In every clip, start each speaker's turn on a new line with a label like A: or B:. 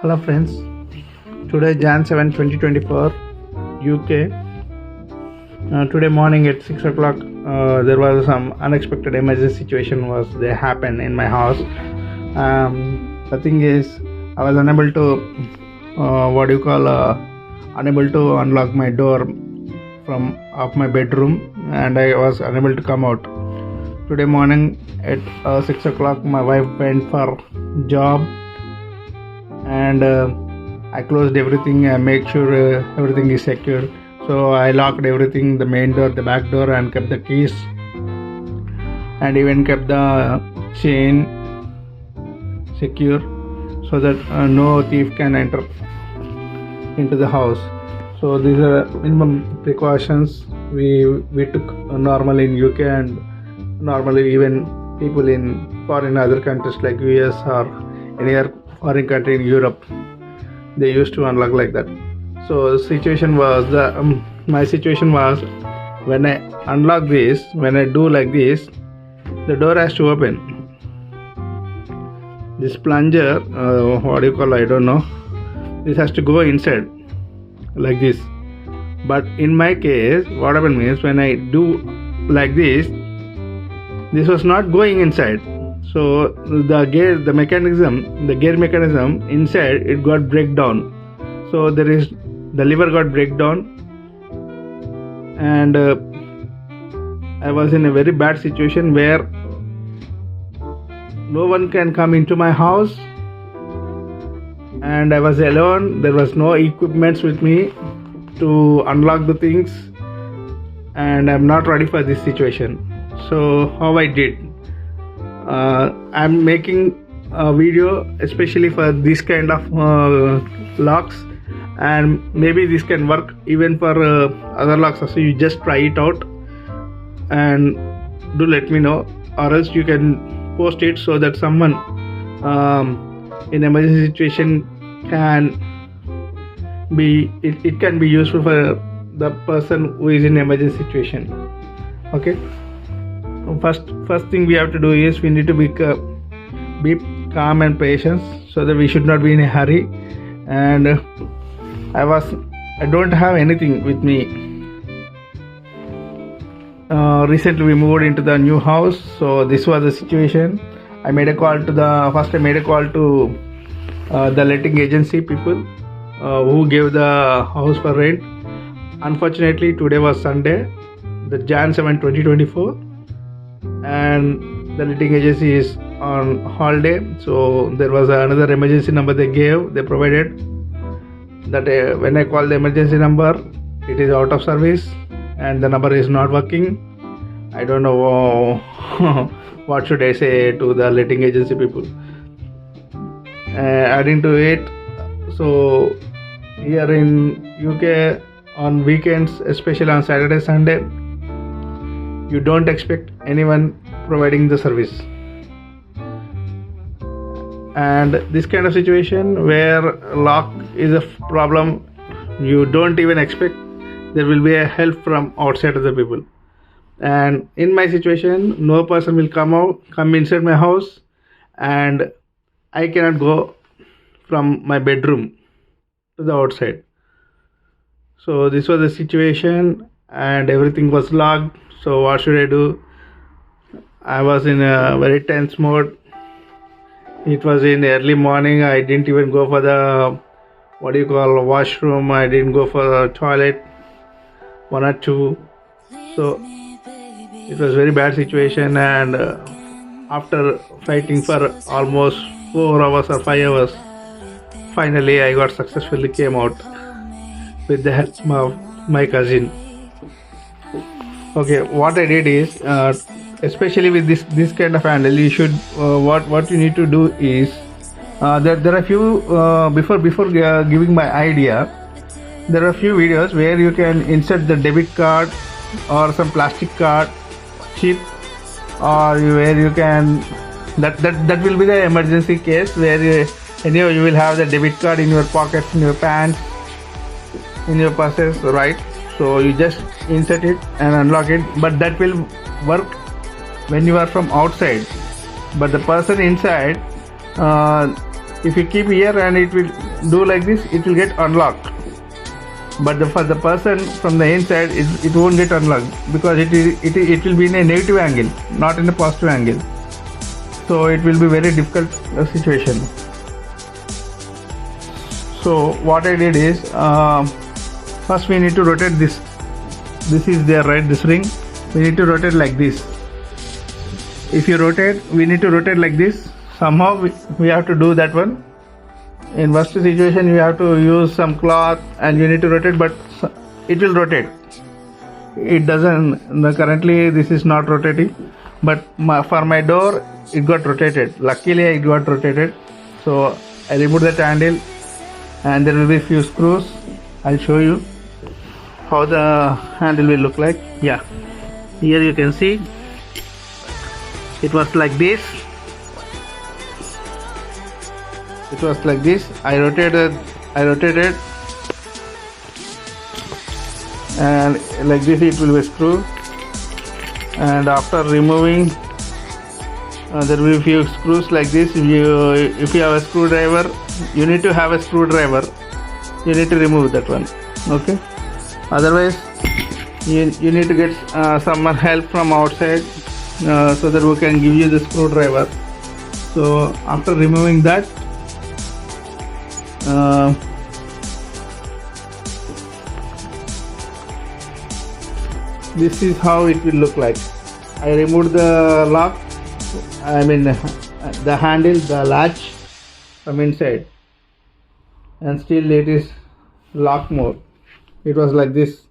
A: Hello friends, today Jan 7, 2024, UK. Today morning at 6 o'clock there was some unexpected emergency situation they happened in my house. The thing is I was unable to unable to unlock my door of my bedroom, and I was unable to come out. Today morning at 6 o'clock my wife went for job, and I closed everything and make sure everything is secure. So I locked everything, the main door, the back door, and kept the keys, and even kept the chain secure so that no thief can enter into the house. So these are minimum precautions we took normally in UK, and normally even people in foreign other countries like US or any other foreign country in Europe, they used to unlock like that. So situation was my situation was, when I unlock this, when I do like this, the door has to open. This plunger, I don't know, this has to go inside like this. But in my case, what happened means, when I do like this was not going inside. So the gear mechanism inside, it got breakdown. So the lever got breakdown, and I was in a very bad situation where no one can come into my house, and I was alone. There was no equipments with me to unlock the things, and I'm not ready for this situation. So how I did, I'm making a video especially for this kind of locks, and maybe this can work even for other locks. So you just try it out and do let me know, or else you can post it so that someone in emergency situation can be it can be useful for the person who is in emergency situation. Okay, first thing we have to do is we need to be calm and patient, so that we should not be in a hurry. And I don't have anything with me. Recently we moved into the new house, so this was the situation. I made a call to the letting agency people who gave the house for rent. Unfortunately, today was Sunday, the Jan 7, 2024, and the letting agency is on holiday. So there was another emergency number they provided, that when I call the emergency number, it is out of service and the number is not working. I don't know what should I say to the letting agency people. Adding to it, so here in UK on weekends, especially on Saturday, Sunday, you don't expect anyone providing the service. And this kind of situation where lock is a problem, you don't even expect there will be a help from outside of the people. And in my situation, no person will come inside my house, and I cannot go from my bedroom to the outside. So this was the situation, and everything was locked. So what should I do? I was in a very tense mode. It was in early morning. I didn't even go for the washroom. I didn't go for the toilet, one or two. So it was very bad situation, and after fighting for almost 4 hours or 5 hours, finally I got successfully came out with the help of my cousin. Okay, what I did is, especially with this kind of handle, you should what you need to do is, there are a few before giving my idea, there are a few videos where you can insert the debit card or some plastic card chip, or where you can that will be the emergency case where you will have the debit card in your pocket, in your pants, in your purses, right? So you just insert it and unlock it, but that will work when you are from outside. But the person inside, If you keep here and it will do like this, it will get unlocked. But for the person from the inside, it won't get unlocked because it will be in a negative angle, not in a positive angle. So it will be very difficult situation. So what I did is, first we need to rotate this. This is there, right? This ring. We need to rotate like this. If you rotate, we need to rotate like this. Somehow we have to do that one. In worst situation, you have to use some cloth and you need to rotate, but it will rotate. It doesn't. Currently, this is not rotating, but for my door, it got rotated. Luckily, it got rotated. So I removed that handle, and there will be few screws. I'll show you how the handle will look like. Yeah, here you can see it was like this. It was like this. I rotated, and like this it will be screwed. And after removing, there will be few screws like this. If you have a screwdriver, you need to have a screwdriver. You need to remove that one. Okay. Otherwise, you need to get some help from outside, so that we can give you the screwdriver. So after removing that, this is how it will look like. I removed the lock, the handle, the latch from inside, and still it is lock mode. It was like this.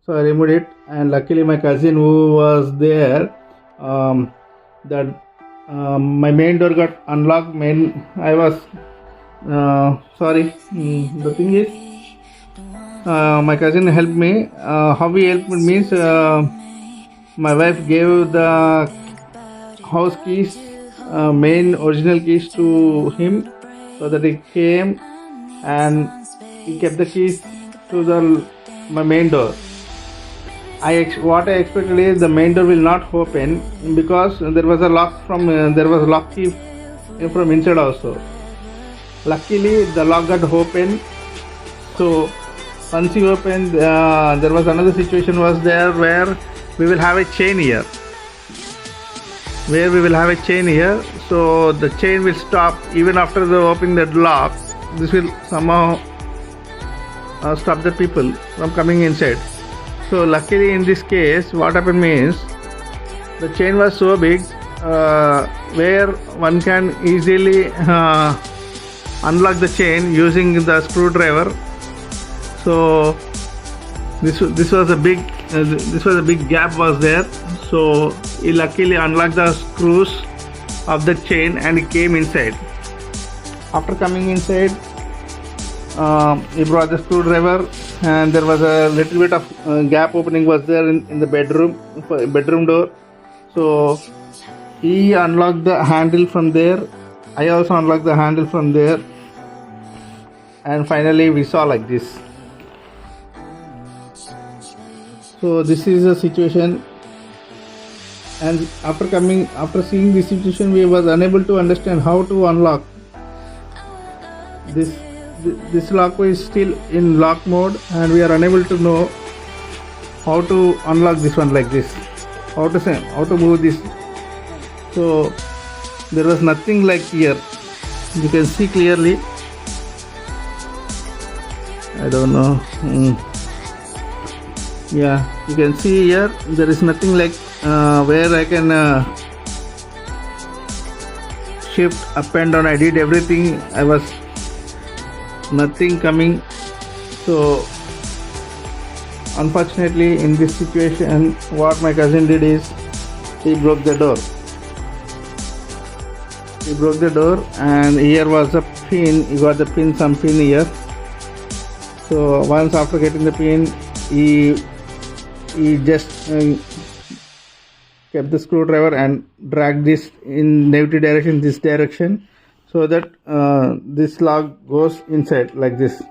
A: So I removed it, and luckily my cousin who was there, my main door got unlocked. I was sorry. The thing is, my cousin helped me. How he helped me means, my wife gave the house keys, main original keys to him, so that he came and he kept the keys to my main door. What I expected is the main door will not open because there was a lock key from inside also. Luckily, the lock got open. So once you open, there was another situation was there where we will have a chain here. So the chain will stop even after the opening the lock. This will somehow stop the people from coming inside. So luckily in this case, what happened means the chain was so big, where one can easily unlock the chain using the screwdriver. So this was a big gap was there. So he luckily unlocked the screws of the chain and he came inside. After coming inside, he brought the screwdriver, and there was a little bit of gap opening was there in the bedroom door. So he unlocked the handle from there. I also unlocked the handle from there, and finally we saw like this. So this is the situation, and after seeing this situation, we was unable to understand how to unlock this. This lock is still in lock mode, and we are unable to know how to unlock this one like this. How to move this. So there was nothing like here. You can see clearly. I don't know. Yeah, you can see here there is nothing like where I can shift up and down. I did everything. I was nothing coming. So unfortunately in this situation, what my cousin did is he broke the door. And here was a pin. He got the pin, some pin here. So once after getting the pin, he just kept the screwdriver and dragged this in negative direction, this direction, so that this lock goes inside like this.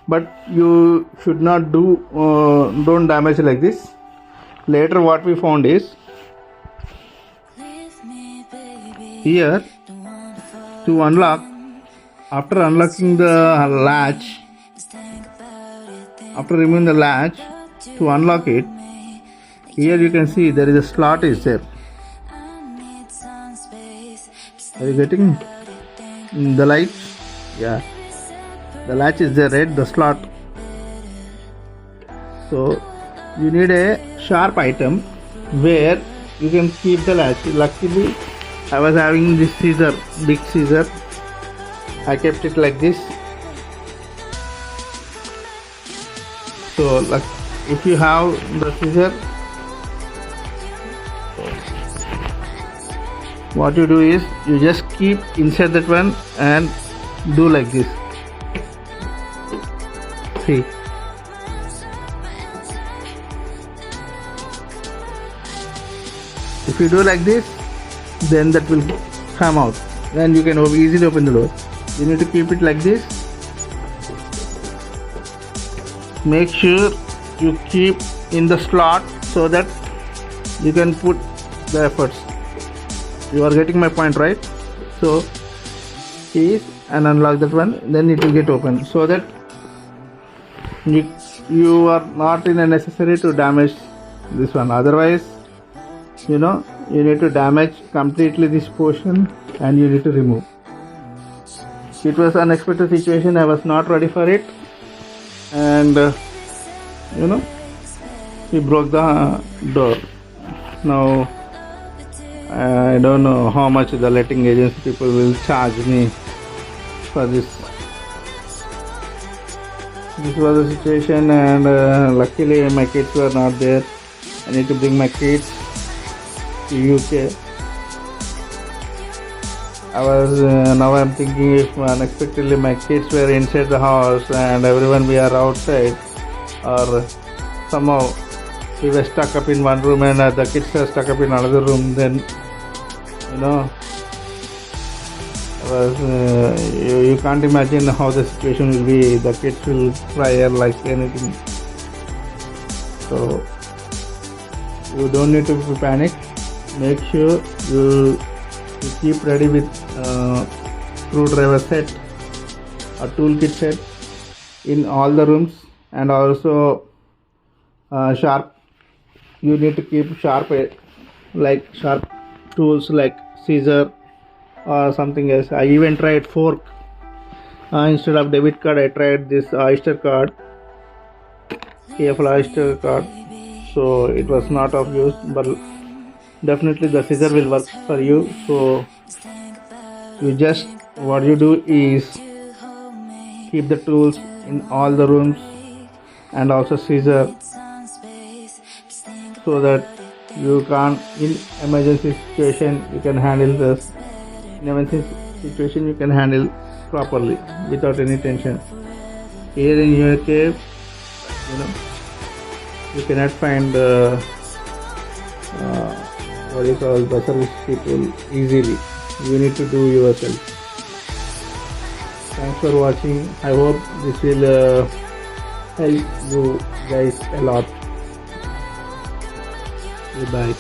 A: But you should not don't damage like this. Later what we found is, here to unlock, after unlocking the latch, after removing the latch, to unlock it, here you can see there is a slot is there. Are you getting the light? Yeah, the latch is there, right? The slot. So you need a sharp item where you can keep the latch. Luckily I was having this scissor, big scissor. I kept it like this. So like if you have the scissor, what you do is you just keep inside that one and do like this. See, if you do like this, then that will come out. Then you can easily open the door. You need to keep it like this. Make sure you keep in the slot so that you can put the efforts. You are getting my point, right? So keys and unlock that one, then it will get open, so that you are not in a necessary to damage this one. Otherwise, you need to damage completely this portion and you need to remove. It was unexpected situation. I was not ready for it, and he broke the door. Now I don't know how much the letting agency people will charge me for this. This was the situation, and luckily my kids were not there. I need to bring my kids to UK. Now I'm thinking if unexpectedly my kids were inside the house and everyone we are outside, or somehow we were stuck up in one room and the kids are stuck up in another room, then you can't imagine how the situation will be. The kids will cry like anything. So you don't need to panic. Make sure you keep ready with screwdriver set or toolkit set in all the rooms, and also sharp. You need to keep sharp tools like scissor or something else. I even tried fork. Instead of debit card, I tried this Oyster card, KFL Oyster card. So it was not of use, but definitely the scissor will work for you. So what you do is keep the tools in all the rooms, and also scissor, so that you can, in emergency situation, you can handle this. In emergency situation, you can handle properly without any tension. Here in UK, you cannot find the service people easily. You need to do yourself. Thanks for watching. I hope this will help you guys a lot. Goodbye.